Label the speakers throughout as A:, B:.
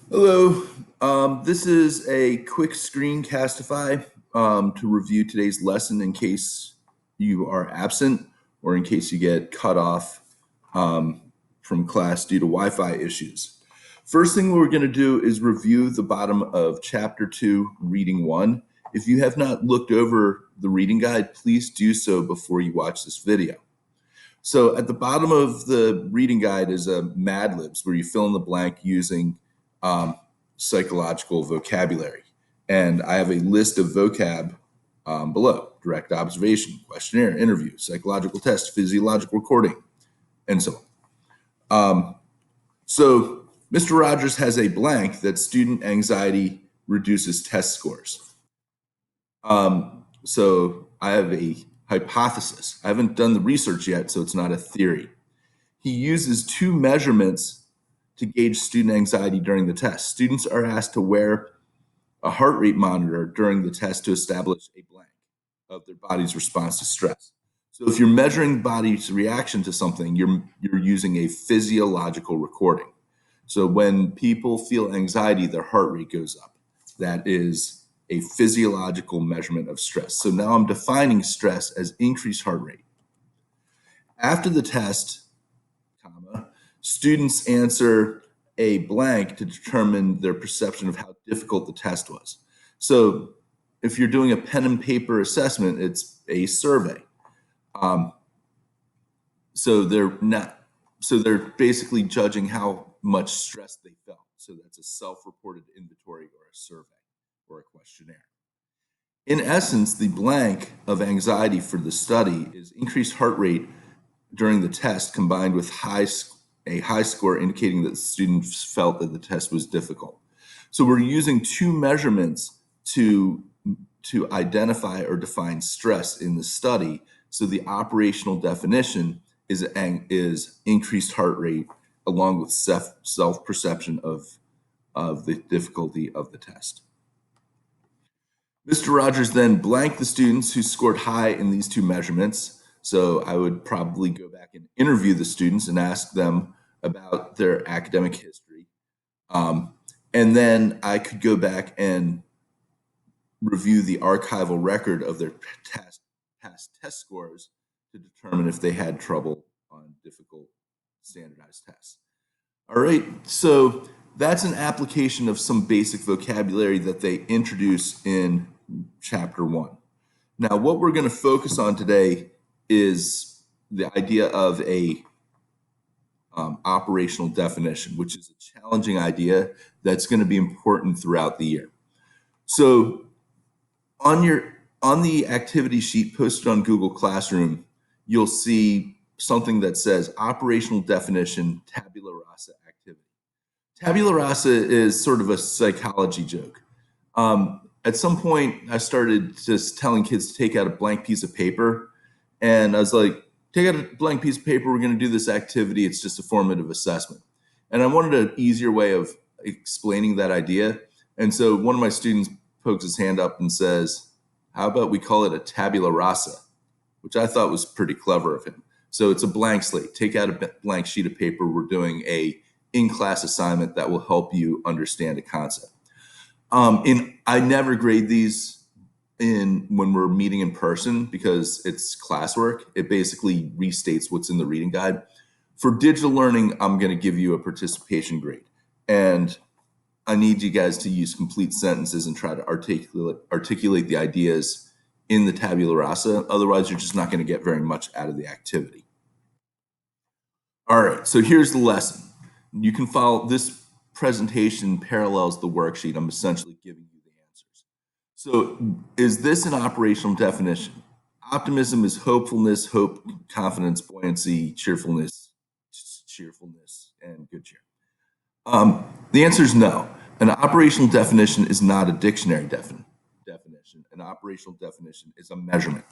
A: Hello. This is a quick screencastify to review today's lesson in case you are absent or in case you get cut off um, from class due to Wi-Fi issues. First thing we're going to do is review the bottom of Chapter 2, Reading 1. If you have not looked over the reading guide, please do so before you watch this video. So at the bottom of the reading guide is a Mad Libs where you fill in the blank using um, psychological vocabulary. And I have a list of vocab below: direct observation, questionnaire, interview, psychological test, physiological recording, and so on. So Mr. Rogers has a blank that student anxiety reduces test scores. So I have a hypothesis. I haven't done the research yet, so it's not a theory. He uses two measurements to gauge student anxiety during the test. Students are asked to wear a heart rate monitor during the test to establish a blank of their body's response to stress. So if you're measuring the body's reaction to something, you're using a physiological recording. So when people feel anxiety, their heart rate goes up. That is a physiological measurement of stress. So now I'm defining stress as increased heart rate. After the test, comma, students answer a blank to determine their perception of how difficult the test was. So if you're doing a pen and paper assessment, it's a survey. Um, so they're not, so they're basically judging how much stress they felt. So that's a self-reported inventory or a survey or a questionnaire. In essence, the blank of anxiety for the study is increased heart rate during the test combined with a high score indicating that the students felt that the test was difficult. So we're using two measurements to identify or define stress in the study. So the operational definition is increased heart rate along with self perception of the difficulty of the test. Mr. Rogers then blanked the students who scored high in these two measurements. So I would probably go back and interview the students and ask them about their academic history. And then I could go back and review the archival record of their past test scores to determine if they had trouble on difficult standardized tests. All right, so that's an application of some basic vocabulary that they introduce in chapter 1. Now, what we're going to focus on today is the idea of a operational definition, which is a challenging idea that's going to be important throughout the year. So, on the activity sheet posted on Google Classroom, you'll see something that says operational definition tabula rasa activity. Tabula rasa is sort of a psychology joke. At some point, I started just telling kids to take out a blank piece of paper, and I was like, take out a blank piece of paper, we're going to do this activity, it's just a formative assessment. And I wanted an easier way of explaining that idea. And so one of my students pokes his hand up and says, how about we call it a tabula rasa, which I thought was pretty clever of him. So it's a blank slate. Take out a blank sheet of paper. We're doing a in-class assignment that will help you understand a concept. I never grade these in when we're meeting in person because it's classwork. It basically restates what's in the reading guide. For digital learning, I'm going to give you a participation grade, and I need you guys to use complete sentences and try to articulate the ideas in the tabula rasa. Otherwise, you're just not going to get very much out of the activity. All right, so here's the lesson. You can follow this presentation parallels the worksheet. I'm essentially giving you the answers. So is this an operational definition? Optimism is hopefulness, hope, confidence, buoyancy, cheerfulness, and good cheer. The answer is no. An operational definition is not a dictionary definition. An operational definition is a measurement.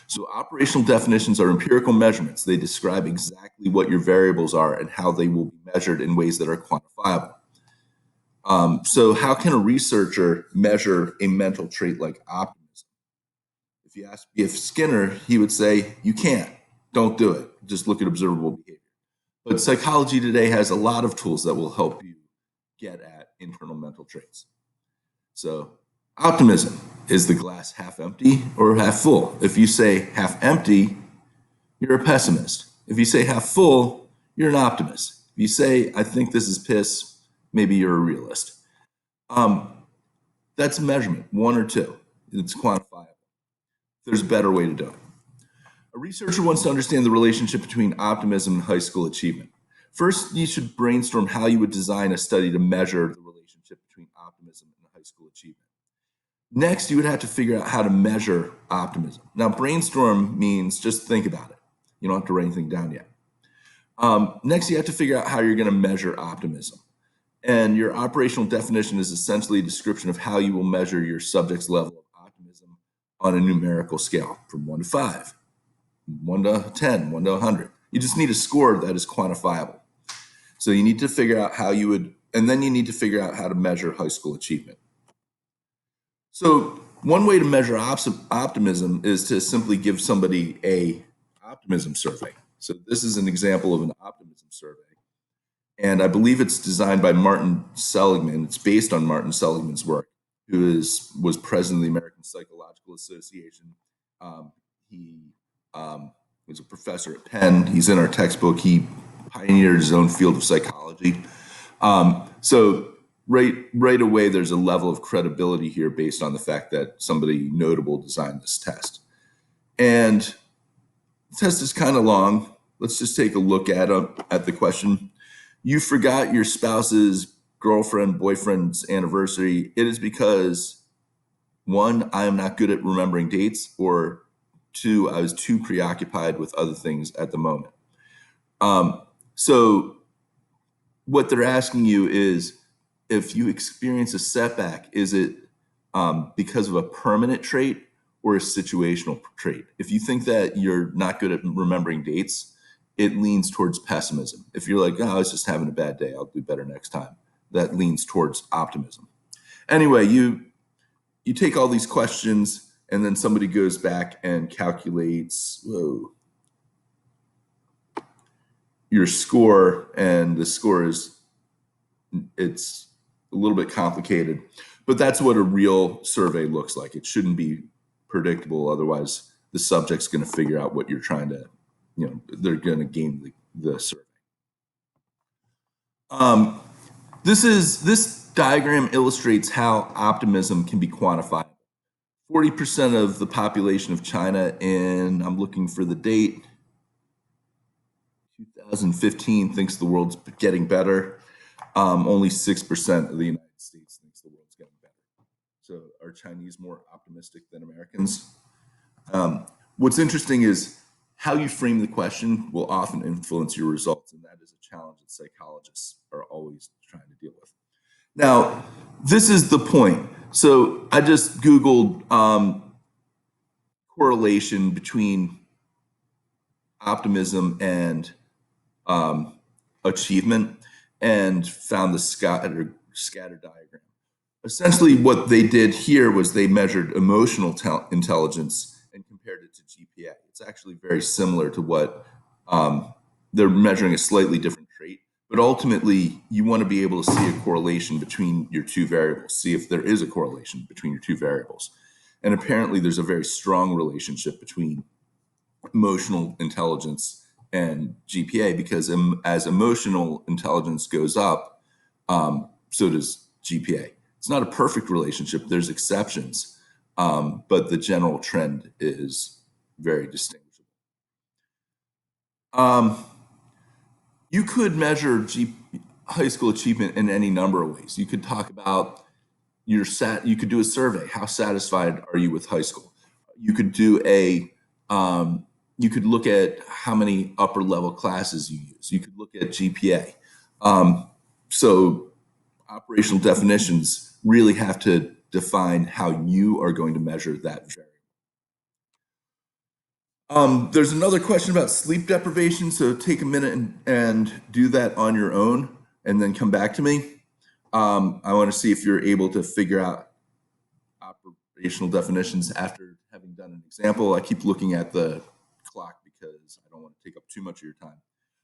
A: So operational definitions are empirical measurements. They describe exactly what your variables are and how they will be measured in ways that are quantifiable. So how can a researcher measure a mental trait like optimism? If you ask B.F. Skinner, he would say, you can't. Don't do it. Just look at observable behavior. But psychology today has a lot of tools that will help you get at internal mental traits. So optimism, is the glass half empty or half full? If you say half empty, you're a pessimist. If you say half full, you're an optimist. If you say, I think this is piss, maybe you're a realist. Um, that's measurement, one or two. It's quantifiable. There's a better way to do it. A researcher wants to understand the relationship between optimism and high school achievement. First, you should brainstorm how you would design a study to measure the relationship between optimism and high school achievement. Next, you would have to figure out how to measure optimism. Now, brainstorm means just think about it. You don't have to write anything down yet. Next, you have to figure out how you're going to measure optimism. And your operational definition is essentially a description of how you will measure your subject's level of optimism on a numerical scale from 1 to 5, 1 to 10, 1 to 100. You just need a score that is quantifiable. So you need to figure out how you would, and then you need to figure out how to measure high school achievement. So one way to measure optimism is to simply give somebody a optimism survey. So this is an example of an optimism survey. And I believe it's designed by Martin Seligman. It's based on Martin Seligman's work, who was president of the American Psychological Association. He was a professor at Penn. He's in our textbook. He pioneered his own field of psychology. So right away, there's a level of credibility here based on the fact that somebody notable designed this test. And the test is kind of long. Let's just take a look at the question. You forgot your spouse's girlfriend, boyfriend's anniversary. It is because, 1, I am not good at remembering dates, or 2, I was too preoccupied with other things at the moment. So what they're asking you is, if you experience a setback, is it because of a permanent trait or a situational trait? If you think that you're not good at remembering dates, it leans towards pessimism. If you're like, oh, I was just having a bad day, I'll do better next time, that leans towards optimism. Anyway, you take all these questions, and then somebody goes back and calculates your score, and the score it's a little bit complicated, but that's what a real survey looks like. It shouldn't be predictable, otherwise the subject's going to figure out what you're trying to, they're going to game the survey. This diagram illustrates how optimism can be quantified. 40% of the population of China in, I'm looking for the date, 2015, thinks the world's getting better. Only 6% of the United States thinks the world's getting better. So are Chinese more optimistic than Americans? What's interesting is how you frame the question will often influence your results, and that is a challenge that psychologists are always trying to deal with. Now, this is the point. So I just Googled correlation between optimism and achievement, and found the scatter diagram. Essentially, what they did here was they measured emotional intelligence and compared it to GPA. It's actually very similar to what they're measuring, a slightly different trait, but ultimately you want to be able to see a correlation between your two variables, see if there is a correlation between your two variables. And apparently there's a very strong relationship between emotional intelligence and GPA, because as emotional intelligence goes up, so does GPA. It's not a perfect relationship. There's exceptions, but the general trend is very distinguishable. You could measure high school achievement in any number of ways. You could talk about you could do a survey. How satisfied are you with high school? You could do you could look at how many upper level classes you use. You could look at GPA. So operational definitions really have to define how you are going to measure that variable. There's another question about sleep deprivation. So take a minute and do that on your own, and then come back to me. I want to see if you're able to figure out operational definitions after having done an example. I keep looking at the clock because I don't want to take up too much of your time.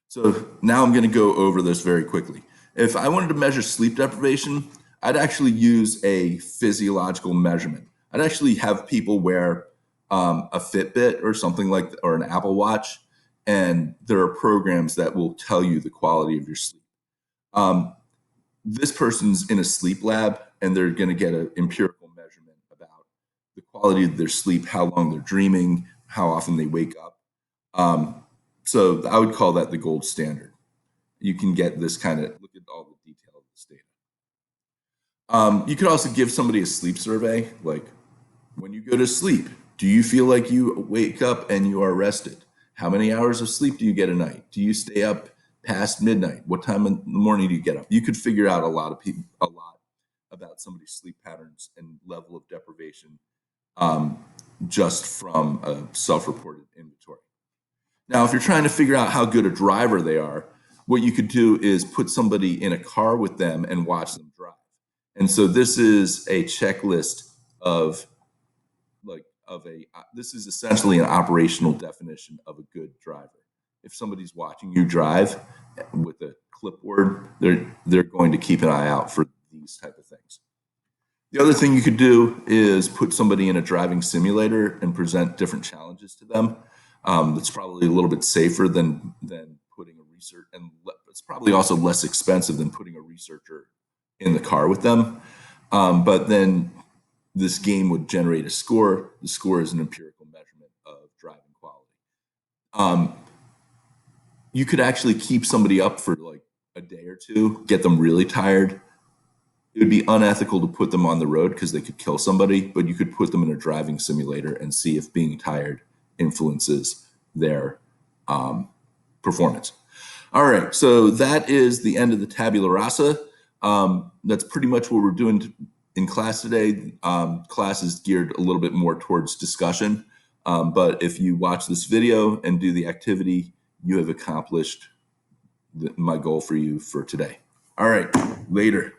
A: So now I'm going to go over this very quickly. If I wanted to measure sleep deprivation, I'd actually use a physiological measurement. I'd actually have people wear a Fitbit or something like, or an Apple Watch, and there are programs that will tell you the quality of your sleep. Um, this person's in a sleep lab, and they're going to get an empirical measurement about the quality of their sleep, how long they're dreaming, how often they wake up. Um, so I would call that the gold standard. You can get this kind of look at all the detail of this data. You could also give somebody a sleep survey, like when you go to sleep, do you feel like you wake up and you are rested? How many hours of sleep do you get a night? Do you stay up past midnight? What time in the morning do you get up? You could figure out a lot about somebody's sleep patterns and level of deprivation um, just from a self-reported inventory. Now, if you're trying to figure out how good a driver they are, what you could do is put somebody in a car with them and watch them drive. And so this is a checklist of this is essentially an operational definition of a good driver. If somebody's watching you drive with a clipboard, they're going to keep an eye out for these type of things. The other thing you could do is put somebody in a driving simulator and present different challenges to them. That's probably a little bit safer than putting a research, and it's probably also less expensive than putting a researcher in the car with them. But then this game would generate a score. The score is an empirical measurement of driving quality. You could actually keep somebody up for like a day or two, get them really tired. It would be unethical to put them on the road because they could kill somebody, but you could put them in a driving simulator and see if being tired influences their performance. All right, so that is the end of the tabula rasa. That's pretty much what we're doing in class today. Class is geared a little bit more towards discussion, but if you watch this video and do the activity, you have accomplished my goal for you for today. All right, later.